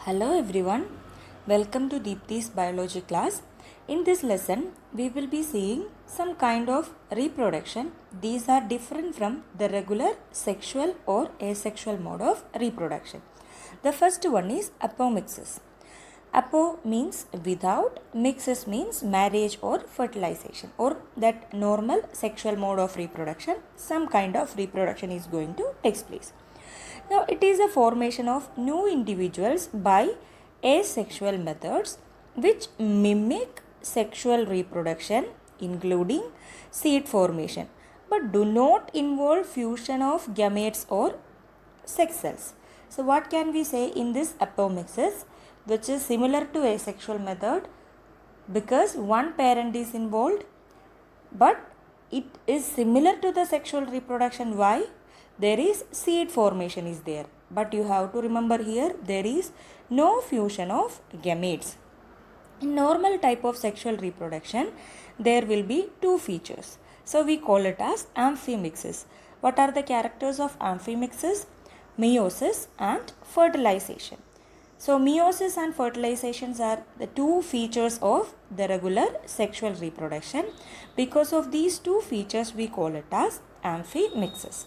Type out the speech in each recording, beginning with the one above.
Hello everyone, welcome to Deepti's biology class. In this lesson, we will be seeing some kind of reproduction. These are different from the regular sexual or asexual mode of reproduction. The first one is apomixis. Apo means without, mixis means marriage or fertilization, or that normal sexual mode of reproduction, some kind of reproduction is going to take place. Now, it is a formation of new individuals by asexual methods which mimic sexual reproduction, including seed formation, but do not involve fusion of gametes or sex cells. So, what can we say in this apomixis, which is similar to asexual method because one parent is involved, but it is similar to the sexual reproduction. Why? There is seed formation is there, but you have to remember here there is no fusion of gametes. In normal type of sexual reproduction, there will be two features. So we call it as amphimixis. What are the characters of amphimixis? Meiosis and fertilization. So meiosis and fertilizations are the two features of the regular sexual reproduction. Because of these two features, we call it as amphimixis.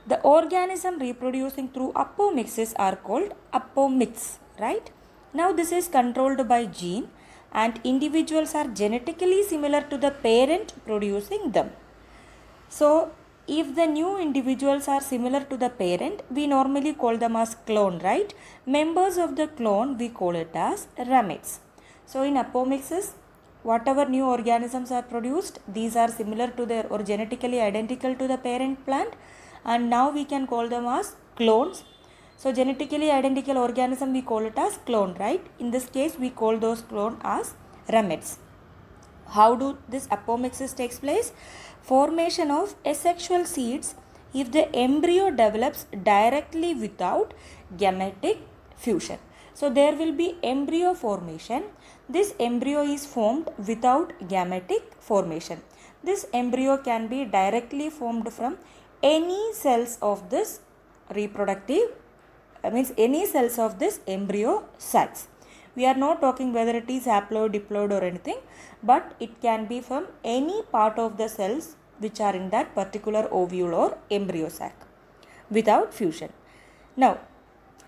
The organism reproducing through apomixis are called apomix, right? Now this is controlled by gene and individuals are genetically similar to the parent producing them. So if the new individuals are similar to the parent, we normally call them as clone, right? Members of the clone, we call it as gametes. So in apomixis, whatever new organisms are produced, these are similar to their or genetically identical to the parent plant, and now we can call them as clones. So genetically identical organism, we call it as clone, right? In this case, we call those clone as gametes. How do this apomixis takes place? Formation of asexual seeds if the embryo develops directly without gametic fusion. So there will be embryo formation. This embryo is formed without gametic formation. This embryo can be directly formed from any cells of this reproductive, any cells of this embryo sacs. We are not talking whether it is haploid, diploid or anything, but it can be from any part of the cells which are in that particular ovule or embryo sac without fusion. Now,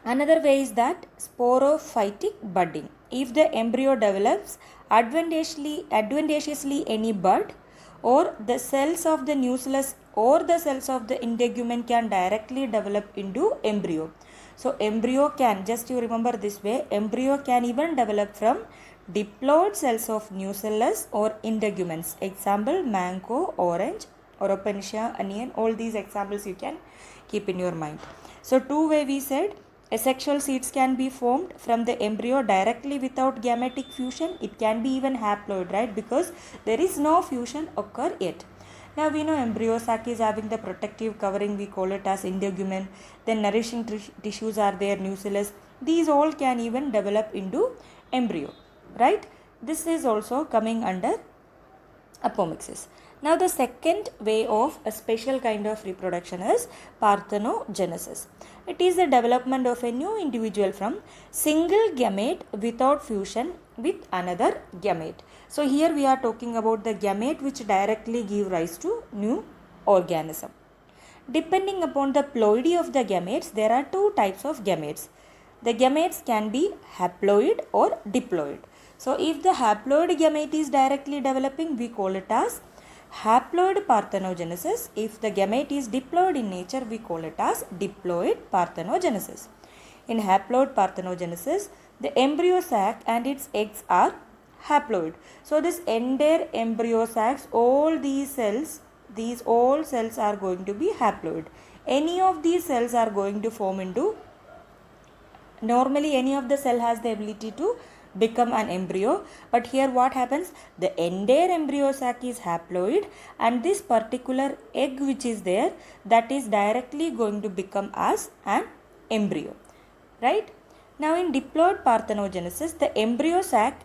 another way is that sporophytic budding. If the embryo develops advantageously any bud, or the cells of the nucleus or the cells of the integument can directly develop into embryo. So embryo can, just you remember this way, embryo can even develop from diploid cells of nucellus or integuments. Example, mango, orange, oropentia, onion, all these examples you can keep in your mind. So two way we said, asexual seeds can be formed from the embryo directly without gametic fusion. It can be even haploid, right? Because there is no fusion occur yet. Now we know embryo sac is having the protective covering, we call it as integument. Then nourishing tissues are there, nucellus. These all can even develop into embryo, right? This is also coming under apomixis. Now the second way of a special kind of reproduction is parthenogenesis. It is the development of a new individual from single gamete without fusion with another gamete. So here we are talking about the gamete which directly give rise to new organism. Depending upon the ploidy of the gametes, there are two types of gametes. The gametes can be haploid or diploid. So if the haploid gamete is directly developing, we call it as haploid parthenogenesis. If the gamete is diploid in nature, we call it as diploid parthenogenesis. In haploid parthenogenesis, the embryo sac and its eggs are haploid. So this entire embryo sacs, all these cells, all cells are going to be haploid. Any of these cells are going to form into, normally any of the cell has the ability to become an embryo, but here what happens, the entire embryo sac is haploid and this particular egg which is there, that is directly going to become as an embryo, right? Now in diploid parthenogenesis, the embryo sac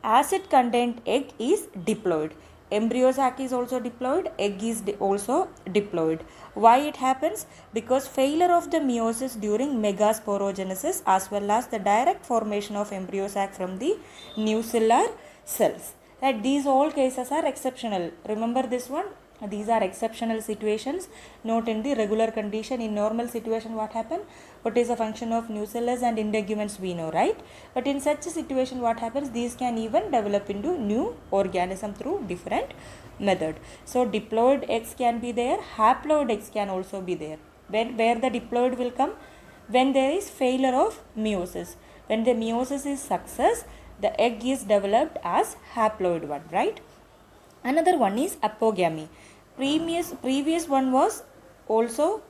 acid content egg is diploid. embryo sac is also diploid, egg is also diploid. Why it happens? Because failure of the meiosis during megasporogenesis as well as the direct formation of embryo sac from the nuclear cells. Right? These all cases are exceptional. Remember this one? These are exceptional situations, not in the regular condition. In normal situation, what happen? What is a function of nucellus and integuments we know, right? But in such a situation, what happens? These can even develop into new organism through different method. So diploid eggs can be there, haploid eggs can also be there. Where the diploid will come? When there is failure of meiosis. When the meiosis is success, the egg is developed as haploid one, right? Another one is apogamy. Previous one was also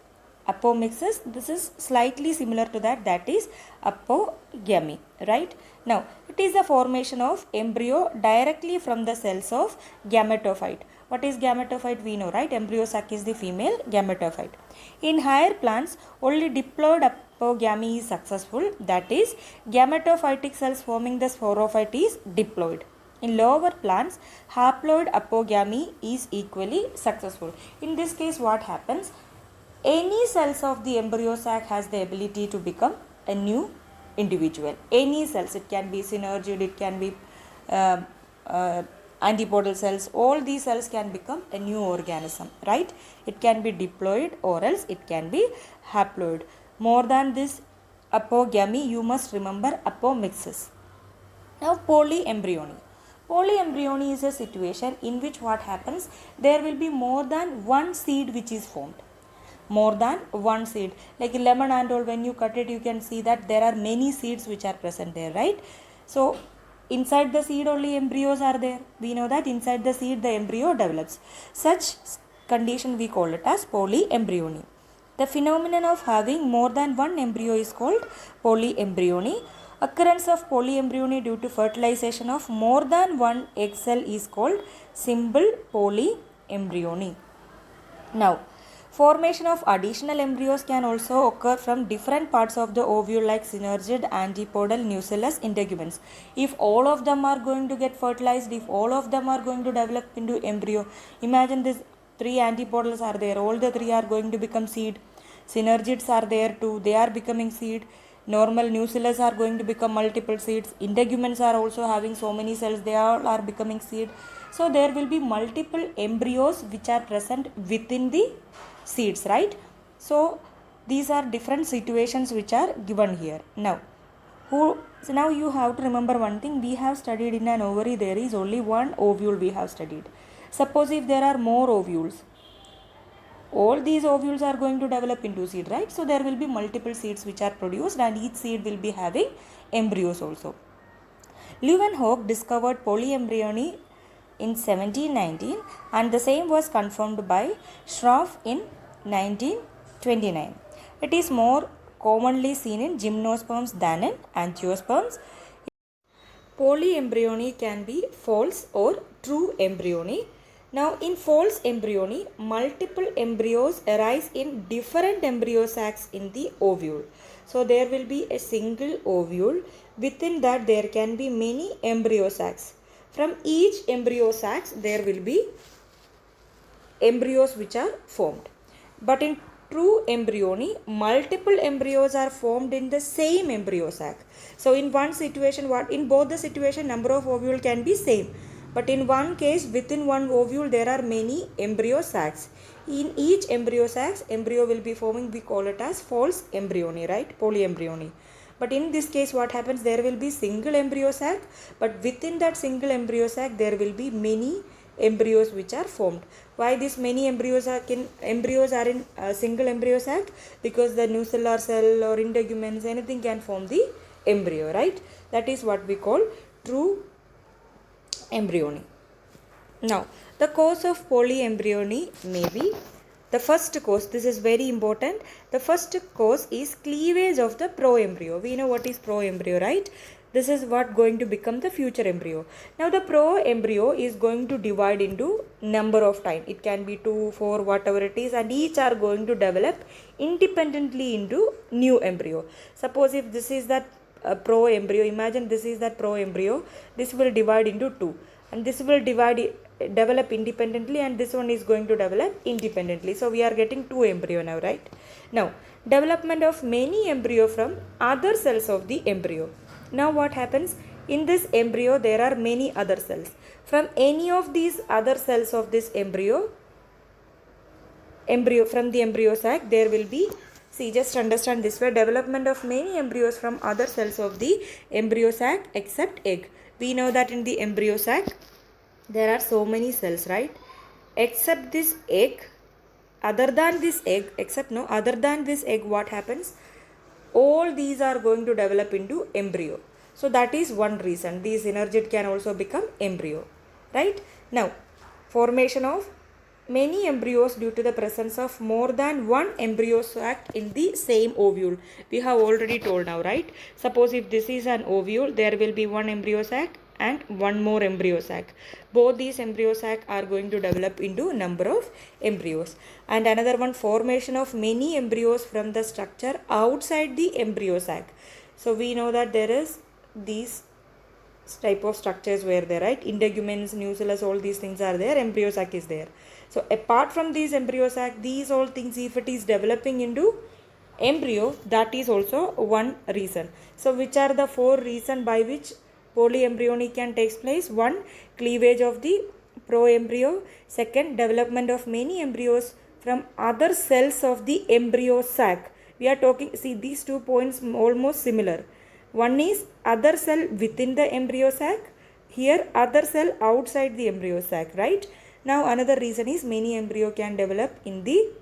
apomixis. This is slightly similar to that. That is apogamy, right? Now, it is the formation of embryo directly from the cells of gametophyte. What is gametophyte? We know, right? Embryo sac is the female gametophyte. In higher plants, only diploid apogamy is successful. That is, gametophytic cells forming the sporophyte is diploid. In lower plants, haploid apogamy is equally successful. In this case, what happens? Any cells of the embryo sac has the ability to become a new individual. Any cells, it can be synergid, it can be antipodal cells, all these cells can become a new organism, right? It can be diploid or else it can be haploid. More than this apogamy, you must remember apomixis. Now, polyembryony. Polyembryony is a situation in which what happens? There will be more than one seed which is formed. More than one seed. Like lemon and all, when you cut it, you can see that there are many seeds which are present there, right? So, inside the seed only embryos are there. We know that inside the seed the embryo develops. Such condition we call it as polyembryony. The phenomenon of having more than one embryo is called polyembryony. Occurrence of polyembryony due to fertilization of more than one egg cell is called simple polyembryony. Now, formation of additional embryos can also occur from different parts of the ovule like synergid, antipodal, nucellus, integuments. If all of them are going to get fertilized, if all of them are going to develop into embryo, imagine these three antipodals are there, all the three are going to become seed. Synergids are there too, they are becoming seed. Normal nucellus are going to become multiple seeds. Integuments are also having so many cells, they all are becoming seed. So there will be multiple embryos which are present within the seeds, right? So these are different situations which are given here. Now you have to remember one thing. We have studied in an ovary there is only one ovule we have studied. Suppose if there are more ovules, all these ovules are going to develop into seed, right? So there will be multiple seeds which are produced and each seed will be having embryos also. Leeuwenhoek discovered polyembryony in 1719 and the same was confirmed by Schroff in 1929. It is more commonly seen in gymnosperms than in angiosperms. Polyembryony can be false or true embryony. Now, in false embryony, multiple embryos arise in different embryo sacs in the ovule. So, there will be a single ovule. Within that, there can be many embryo sacs. From each embryo sacs, there will be embryos which are formed. But in true embryony, multiple embryos are formed in the same embryo sac. So, in one situation, in both the situation, number of ovule can be same. But in one case, within one ovule, there are many embryo sacs. In each embryo sacs, embryo will be forming, we call it as false embryony, right? Polyembryony. But in this case, what happens? There will be single embryo sac, but within that single embryo sac, there will be many embryos which are formed. Why this many embryos are in a single embryo sac? Because the nucellar cell or integuments, anything can form the embryo, right? That is what we call true embryony. Now, the cause of polyembryony may be the first cause. This is very important. The first cause is cleavage of the proembryo. We know what is proembryo, right? This is what going to become the future embryo. Now, the proembryo is going to divide into number of time. It can be 2, 4, whatever it is, and each are going to develop independently into new embryo. Suppose if this is that proembryo, imagine this is that proembryo, this will divide into 2 and this will divide develop independently and this one is going to develop independently. So we are getting two embryo now, right? Now development of many embryo from other cells of the embryo. Now what happens? In this embryo there are many other cells. From any of these other cells of this embryo from the embryo sac there will be, see, just understand this way, development of many embryos from other cells of the embryo sac except egg. We know that in the embryo sac there are so many cells, right? Except this egg, other than this egg, what happens? All these are going to develop into embryo. So that is one reason. These synergid can also become embryo, right? Now, formation of many embryos due to the presence of more than one embryo sac in the same ovule. We have already told now, right? Suppose if this is an ovule, there will be one embryo sac and one more embryo sac. Both these embryo sac are going to develop into number of embryos. And another one, formation of many embryos from the structure outside the embryo sac. So we know that there is these type of structures were there, right? Integuments, nucellus, all these things are there, embryo sac is there. So apart from these embryo sac, these all things, if it is developing into embryo, that is also one reason. So which are the four reasons by which polyembryony can take place? One, cleavage of the proembryo. Second, development of many embryos from other cells of the embryo sac. We are talking, see, these 2 points almost similar. One is other cell within the embryo sac, here other cell outside the embryo sac, right? Now another reason is many embryo can develop in the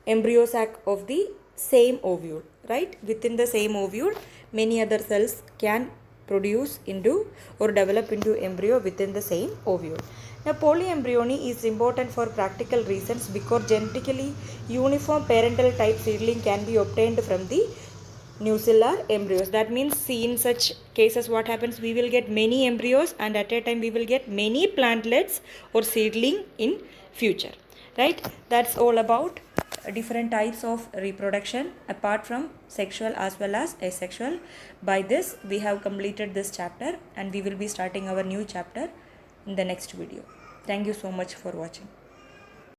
embryo sac of the same ovule, right? Within the same ovule, many other cells can produce into or develop into embryo within the same ovule. Now polyembryony is important for practical reasons because genetically uniform parental type seedling can be obtained from the nucellar embryos. That means, see, in such cases what happens, we will get many embryos and at a time we will get many plantlets or seedling in future, right? That's all about different types of reproduction apart from sexual as well as asexual. By this we have completed this chapter and we will be starting our new chapter in the next video. Thank you so much for watching.